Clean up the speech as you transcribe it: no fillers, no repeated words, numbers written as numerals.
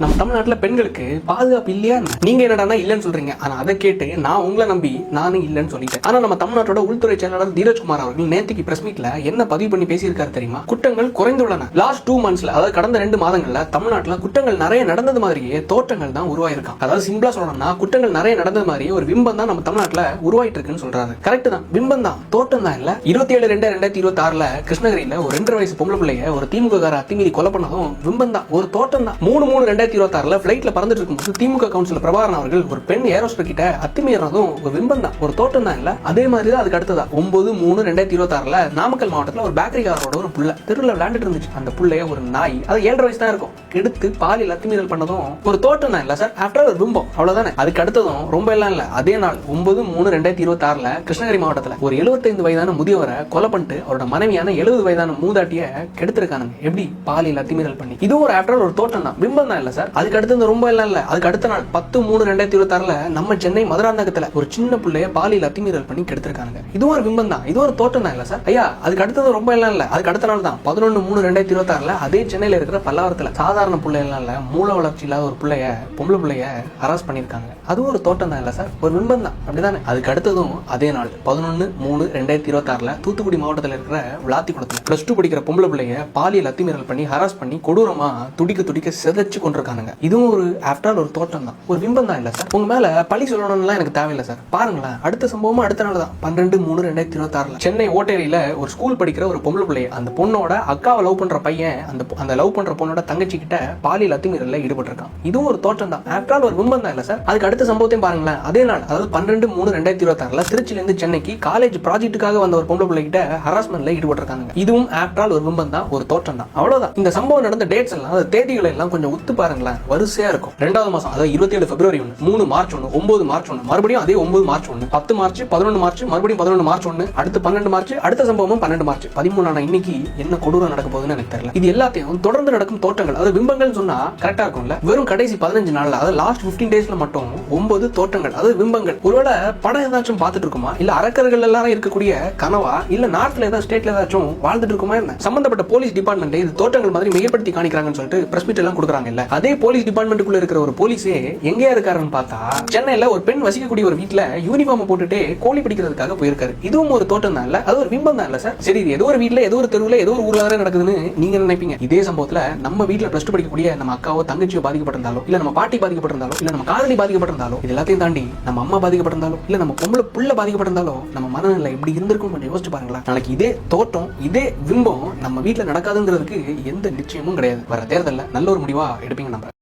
நம்ம தமிழ்நாட்டில் பெண்களுக்கு பாதுகாப்பு இல்லையா? நீங்க என்னடா இல்லைன்னு சொல்றீங்க. ஆனா அதை கேட்டு நான் உங்களை நம்பி நானும் இல்லைன்னு சொல்லிட்டேன். ஆனா நம்ம தமிழ்நாட்டோட உள்துறை செயலாளர் தீரஜ்குமார் அவர்கள் நேற்றுக்கு பிரஸ் மீட்ல என்ன பதிவு பண்ணி பேசியிருக்காரு தெரியுமா? குற்றங்கள் குறைந்துள்ளன. லாஸ்ட் 2 monthsல, அதாவது கடந்த 2 மாதங்கள்ல தமிழ்நாட்டில் குற்றங்கள் நிறைய நடந்தது மாதிரியே தோற்றங்கள் தான் உருவாயிருக்கான். அதாவது சிம்பிளா சொல்லணும்னா குற்றங்கள் நிறைய நடந்தது மாதிரியே ஒரு பிம்பம் தான் நம்ம தமிழ்நாட்டில் உருவாயிட்டு இருக்குன்னு சொல்றாரு. கரெக்ட் தான், பிம்பம் தான், தோட்டம் தான் இல்ல. 27/2/2026 கிருஷ்ணகிரியில ஒரு 2.5 வயசு பொம்பளை பிள்ளைய ஒரு திமுக அத்துமீறி கொலை பண்ணதும் பிம்பம் தான், ஒரு தோட்டம் தான். 3/3/2026 பிளைட்ல பறந்துட்டு இருக்கும்போது திமுக கவுன்சிலர் பிரபாகரன் அவர்கள் ஒரு பெண் ஏரோஸ்டர் கிட்ட அத்துமீறதும் ஒரு பிம்பம் தான், ஒரு தோட்டம் தான் இல்ல. அதே மாதிரி தான் அதுக்கு அடுத்ததா 9/3/2026 நாமக்கல் மாவட்டத்தில் ஒரு பேக்கரிக்காரோட ஒரு புள்ள தெருவில் விளையாண்டுட்டு இருந்துச்சு. அந்த புள்ளைய ஒரு நாய், அது 7.5 வயசு தான் இருக்கும், எடுத்து பாலியல் அத்துமீறல் பண்ணதும் ஒரு தோட்டம் தான் இல்ல சார். ஆஃப்டர் ஒரு பிம்பம், அவ்வளவுதானே. அதுக்கு அடுத்ததும் ரொம்ப எல்லாம் இல்ல. அதே நாள் 9/3/2026 கிருஷ்ணகிரி மாவட்டத்தில் ஒரு 75 வயதான முதியவரை கொலை பண்ணிட்டு அவரோட மனைவியான 70 வயதான மூதாட்டிய கெடுத்திருக்கானுங்க. எப்படி? பாலியல் அத்துமீறல் பண்ணி. இது ஒரு ஆஃப்டர் ஒரு தோட்டம் தான், பிம்பம் தான் இல்ல சார். அதுக்கு அடுத்து ரொம்ப எல்லாம் இல்ல. அதுக்கு அடுத்த நாள் 10/3/2026 நம்ம சென்னை மதுராந்தகத்துல ஒரு சின்ன பிள்ளைய பாலியல் அத்துமீறல் பண்ணி கெடுத்திருக்காங்க. இது ஒரு பிம்பம் தான், இது ஒரு தோட்டம் தான் இல்ல சார். ஐயா, அதுக்கு அடுத்தது ரொம்ப எல்லாம் இல்ல. அதுக்கு அடுத்த நாள் தான் 11/3/2026 அதே சென்னையில இருக்கிற பல்லாவரத்துல சாதாரண பிள்ளை எல்லாம் இல்ல, மூல வளர்ச்சி இல்லாத ஒரு பிள்ளைய, பொம்பளை பிள்ளைய அரெஸ்ட் பண்ணிருக்காங்க. அது ஒரு தோட்டம் தான் இல்ல சார், ஒரு பிம்பம் தான், அப்படிதானே. அதுக்கு அடுத்ததும் அதே நாள் 11/3/2026 தூத்துக்குடி மாவட்டத்தில் இருக்கிற விளாத்திக்குளத்துல +2 படிக்கிற பொம்பளை பிள்ளைய பாலியல் அத்துமீறல் பண்ணி ஹராஸ் பண்ணி கொடூரமா துடிக்க சிதைச்சு கொண்டிருக்காங்க. இதுவும் ஒரு ஆஃப்டர் ஒரு தோட்டம் தான், ஒரு பிம்பம் தான் இல்ல சார். உங்க மேல பழி சொல்லணும்லாம் எனக்கு தேவையில்லை சார். பாருங்களேன், அடுத்த சம்பவமும் அடுத்த நாள் தான் 12/3/2026 சென்னை ஓட்டேரியில ஒரு ஸ்கூல் படிக்கிற ஒரு பொம்பளை பிள்ளைய, அந்த பொண்ணோட அக்காவை லவ் பண்ற பையன் அந்த லவ் பண்ற பொண்ணோட தங்கச்சி கிட்ட பாலியல் அத்துமீறல்ல ஈடுபட்டிருக்கான். இதுவும் ஒரு தோட்டம் தான், ஆஃப்டர் ஒரு பிம்பம் தான் இல்ல சார். அதுக்கு அடுத்த சம்பவத்தையும் பாருங்களேன். அதே நாள், அதாவது 12/3/2026 திருச்சியில இருந்து சென்னைக்கு காலேஜ் ப்ராஜெக்ட்டுக்காக வந்த ஒரு பொம்பளை பிள்ளை கிட்ட ஹராஸ்மெண்ட்ல ஈடுபட்டிருக்காங்க. இதுவும் ஆஃப்டர் ஒரு பிம்பம் தான், ஒரு தோட்டம் தான், அவ்வளவுதான். இந்த சம்பவம் நடந்த டேட்ஸ் எல்லாம், அந்த தேதிகளை எல்லாம் கொஞ்சம் உத்து பாருங்களேன், வரிசையா இருக்கும். 2வது மாசம், அதாவது 27 பிப்ரவரி 1, 3 மார்ச் 1, 9 மார்ச் 1, மறுபடியும் அதே 9 மார்ச் 1, 10 மார்ச், 11 மார்ச், மறுபடியும் 11 மார்ச் 1, அடுத்து 12 மார்ச், அடுத்த சம்பவமும் 12 மார்ச். 13 இன்னைக்கு என்ன கொடூரம் நடக்க போகுதுன்னு எனக்கு தெரியல. இது எல்லாத்தையும் தொடர்ந்து நடக்கும் தோட்டங்கள், அதாவது பிம்பங்கள் சொன்னா கரெக்டா இருக்கும்ல. வெறும் கடைசி 15 நாள்ல, அதாவது லாஸ்ட் 15 டேஸ்ல மட்டும் 9 தோட்டங்கள், அதாவது பிம்பங்கள். ஒருவேளை படம் ஏதாச்சும் பார்த்துட்டு இருக்குமா, இல்ல அரக்கர்கள் எல்லாரும் இருக்கக்கூடிய கனவா, இல்ல நாட்டுல ஏதாவது ஸ்டேட்ல ஏதாச்சும் வாழ்ந்துட்டு இருக்குமா என்ன? சம்பந்தப்பட்ட போலீஸ் டிபார்ட்மெண்ட் இது தோட்டங்கள் மாதிரி மிகப்படுத்தி காணிக்கிறாங்கன்னு சொல்லிட்டு பிரஸ் மீட் எல்லாம் கொடுக்குறாங்க இல்ல. அதே போலீஸ் டிபார்ட்மெண்ட்டுக்குள்ள இருக்கிற ஒரு போலீஸே எங்கேயா இருக்காருன்னு பார்த்தா சென்னையில ஒரு பெண் வசிக்கக்கூடிய ஒரு வீட்டுல யூனிஃபார்ம் போட்டுட்டு கோழி பிடிக்கிறதுக்காக போயிருக்காரு. இதுவும் ஒரு தோட்டம் தான் இல்ல, அது ஒரு பிம்பம் தான் இல்ல சார். சரி, இது ஏதோ ஒரு வீட்டுல, ஏதோ ஒரு தெருவுல, ஏதோ ஒரு ஊர்ல நடக்குதுன்னு நீங்க நினைப்பீங்க. இதே சம்பவத்துல நம்ம வீட்டுல +2 படிக்கக்கூடிய நம்ம அக்காவோ தங்கச்சியோ பாதிக்கப்பட்டிருந்தாலோ, இல்ல நம்ம பாட்டி பாதிக்கப்பட்டிருந்தாலோ, இல்ல நம்ம காதலி பாதிக்கப்பட்டிருந்தாலோ, இது எல்லாத்தையும் தாண்டி நம்ம அம்மா பாதிக்கப்பட்டிருந்தாலோ, இல்ல நம்ம பொம்பளை புள்ள பாதிக்கப்பட்டிருந்தாலோ, நம்ம மனநிலை எப்படி இருந்திருக்கும் கொஞ்சம் யோசிச்சு பாருங்களேன். நாளைக்கு இதே தோட்டம், இதே பிம்பம் நம்ம வீட்டுல நடக்காதுங்கிறதுக்கு எந்த நிச்சயமும் கிடையாது. வர தேர்தல்ல நல்ல ஒரு முடிவா எடுப்பீங்க நம்ம.